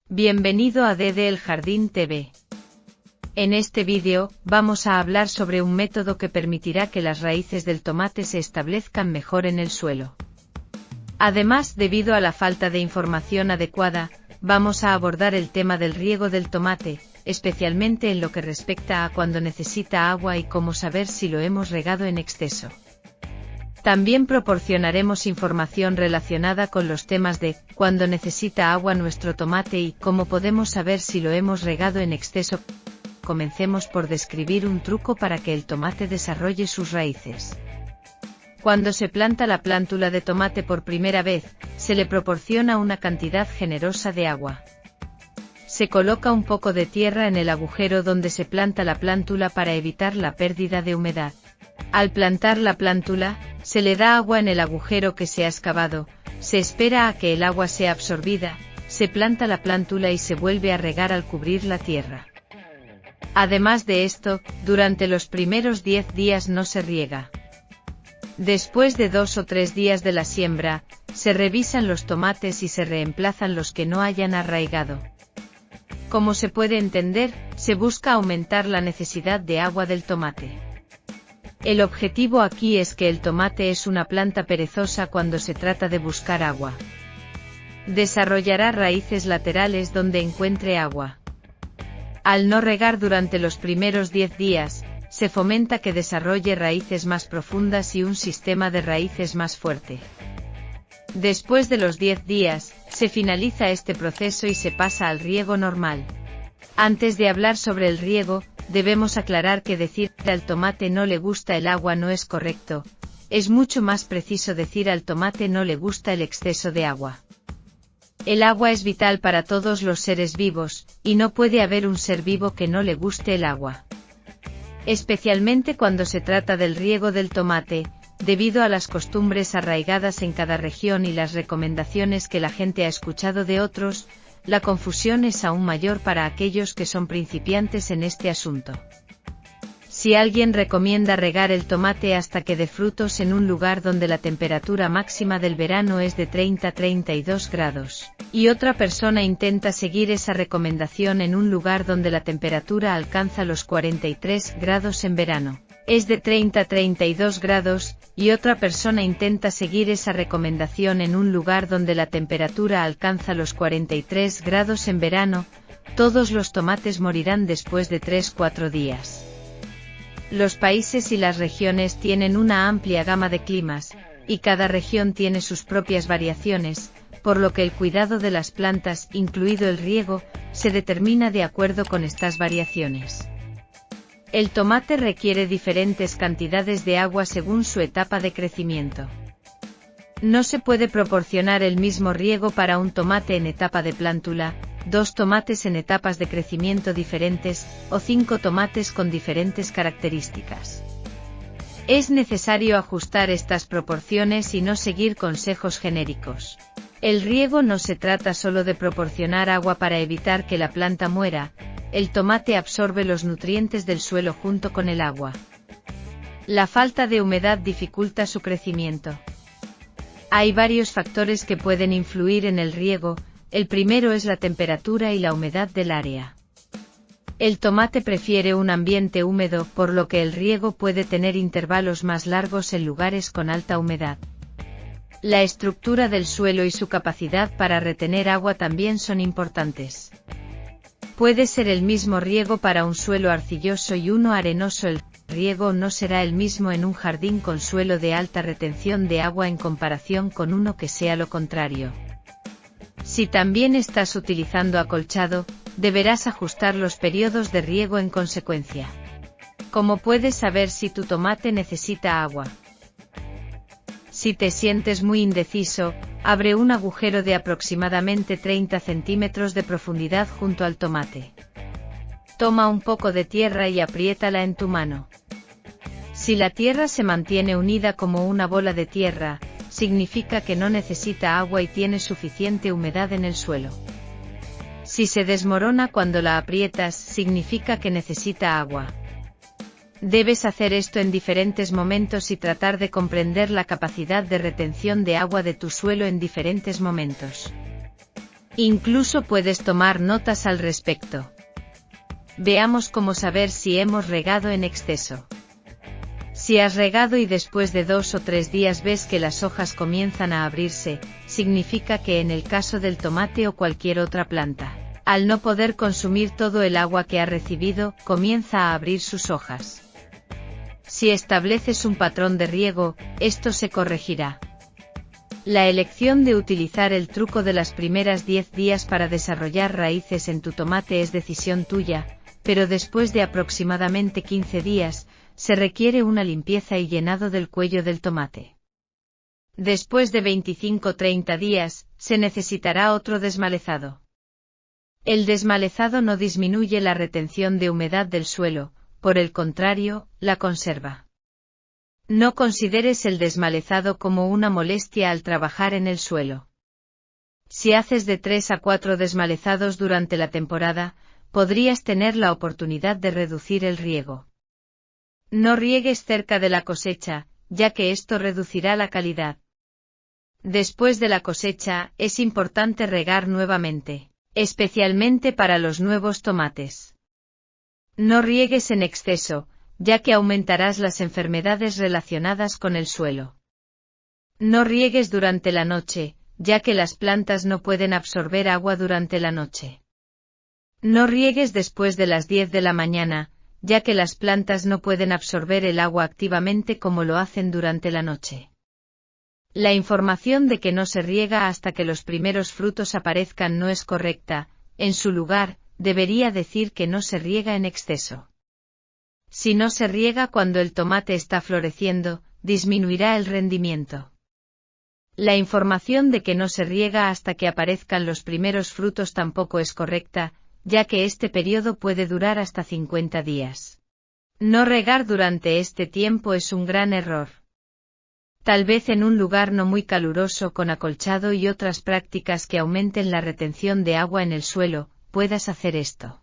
Bienvenido a Desde el Jardín TV. En este vídeo, vamos a hablar sobre un método que permitirá que las raíces del tomate se establezcan mejor en el suelo. Además, debido a la falta de información adecuada, vamos a abordar el tema del riego del tomate, especialmente en lo que respecta a cuando necesita agua y cómo saber si lo hemos regado en exceso. También proporcionaremos información relacionada con los temas de cuándo necesita agua nuestro tomate y cómo podemos saber si lo hemos regado en exceso. Comencemos por describir un truco para que el tomate desarrolle sus raíces. Cuando se planta la plántula de tomate por primera vez, se le proporciona una cantidad generosa de agua. Se coloca un poco de tierra en el agujero donde se planta la plántula para evitar la pérdida de humedad. Al plantar la plántula, se le da agua en el agujero que se ha excavado, se espera a que el agua sea absorbida, se planta la plántula y se vuelve a regar al cubrir la tierra. Además de esto, durante los primeros 10 días no se riega. Después de 2 o 3 días de la siembra, se revisan los tomates y se reemplazan los que no hayan arraigado. Como se puede entender, se busca aumentar la necesidad de agua del tomate. El objetivo aquí es que el tomate es una planta perezosa cuando se trata de buscar agua. Desarrollará raíces laterales donde encuentre agua. Al no regar durante los primeros 10 días, se fomenta que desarrolle raíces más profundas y un sistema de raíces más fuerte. Después de los 10 días, se finaliza este proceso y se pasa al riego normal. Antes de hablar sobre el riego, debemos aclarar que decir que al tomate no le gusta el agua no es correcto, es mucho más preciso decir al tomate no le gusta el exceso de agua. El agua es vital para todos los seres vivos, y no puede haber un ser vivo que no le guste el agua. Especialmente cuando se trata del riego del tomate, debido a las costumbres arraigadas en cada región y las recomendaciones que la gente ha escuchado de otros, la confusión es aún mayor para aquellos que son principiantes en este asunto. Si alguien recomienda regar el tomate hasta que dé frutos en un lugar donde la temperatura máxima del verano es de 30 a 32 grados, y otra persona intenta seguir esa recomendación en un lugar donde la temperatura alcanza los 43 grados en verano, es de 30 a 32 grados, y otra persona intenta seguir esa recomendación en un lugar donde la temperatura alcanza los 43 grados en verano, todos los tomates morirán después de 3-4 días. Los países y las regiones tienen una amplia gama de climas, y cada región tiene sus propias variaciones, por lo que el cuidado de las plantas, incluido el riego, se determina de acuerdo con estas variaciones. El tomate requiere diferentes cantidades de agua según su etapa de crecimiento. No se puede proporcionar el mismo riego para un tomate en etapa de plántula, 2 tomates en etapas de crecimiento diferentes, o 5 tomates con diferentes características. Es necesario ajustar estas proporciones y no seguir consejos genéricos. El riego no se trata solo de proporcionar agua para evitar que la planta muera, el tomate absorbe los nutrientes del suelo junto con el agua. La falta de humedad dificulta su crecimiento. Hay varios factores que pueden influir en el riego. El primero es la temperatura y la humedad del área. El tomate prefiere un ambiente húmedo, por lo que el riego puede tener intervalos más largos en lugares con alta humedad. La estructura del suelo y su capacidad para retener agua también son importantes. Puede ser el mismo riego para un suelo arcilloso y uno arenoso. El riego no será el mismo en un jardín con suelo de alta retención de agua en comparación con uno que sea lo contrario. Si también estás utilizando acolchado, deberás ajustar los periodos de riego en consecuencia. ¿Cómo puedes saber si tu tomate necesita agua? Si te sientes muy indeciso, abre un agujero de aproximadamente 30 centímetros de profundidad junto al tomate. Toma un poco de tierra y apriétala en tu mano. Si la tierra se mantiene unida como una bola de tierra, significa que no necesita agua y tiene suficiente humedad en el suelo. Si se desmorona cuando la aprietas, significa que necesita agua. Debes hacer esto en diferentes momentos y tratar de comprender la capacidad de retención de agua de tu suelo en diferentes momentos. Incluso puedes tomar notas al respecto. Veamos cómo saber si hemos regado en exceso. Si has regado y después de 2 o 3 días ves que las hojas comienzan a abrirse, significa que en el caso del tomate o cualquier otra planta, al no poder consumir todo el agua que ha recibido, comienza a abrir sus hojas. Si estableces un patrón de riego, esto se corregirá. La elección de utilizar el truco de las primeras 10 días para desarrollar raíces en tu tomate es decisión tuya, pero después de aproximadamente 15 días, se requiere una limpieza y llenado del cuello del tomate. Después de 25-30 días, se necesitará otro desmalezado. El desmalezado no disminuye la retención de humedad del suelo, por el contrario, la conserva. No consideres el desmalezado como una molestia al trabajar en el suelo. Si haces de 3 a 4 desmalezados durante la temporada, podrías tener la oportunidad de reducir el riego. No riegues cerca de la cosecha, ya que esto reducirá la calidad. Después de la cosecha, es importante regar nuevamente, especialmente para los nuevos tomates. No riegues en exceso, ya que aumentarás las enfermedades relacionadas con el suelo. No riegues durante la noche, ya que las plantas no pueden absorber agua durante la noche. No riegues después de las 10 de la mañana, ya que las plantas no pueden absorber el agua activamente como lo hacen durante la noche. La información de que no se riega hasta que los primeros frutos aparezcan no es correcta, en su lugar, debería decir que no se riega en exceso. Si no se riega cuando el tomate está floreciendo, disminuirá el rendimiento. La información de que no se riega hasta que aparezcan los primeros frutos tampoco es correcta, ya que este periodo puede durar hasta 50 días. No regar durante este tiempo es un gran error. Tal vez en un lugar no muy caluroso con acolchado y otras prácticas que aumenten la retención de agua en el suelo, puedas hacer esto.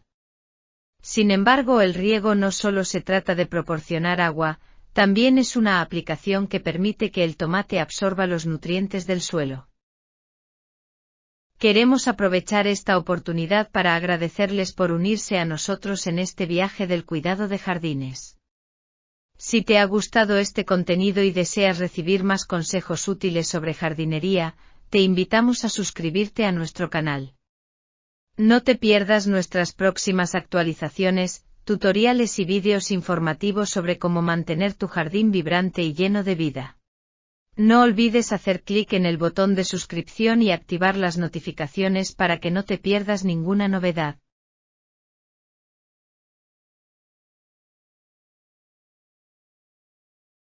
Sin embargo, el riego no solo se trata de proporcionar agua, también es una aplicación que permite que el tomate absorba los nutrientes del suelo. Queremos aprovechar esta oportunidad para agradecerles por unirse a nosotros en este viaje del cuidado de jardines. Si te ha gustado este contenido y deseas recibir más consejos útiles sobre jardinería, te invitamos a suscribirte a nuestro canal. No te pierdas nuestras próximas actualizaciones, tutoriales y vídeos informativos sobre cómo mantener tu jardín vibrante y lleno de vida. No olvides hacer clic en el botón de suscripción y activar las notificaciones para que no te pierdas ninguna novedad.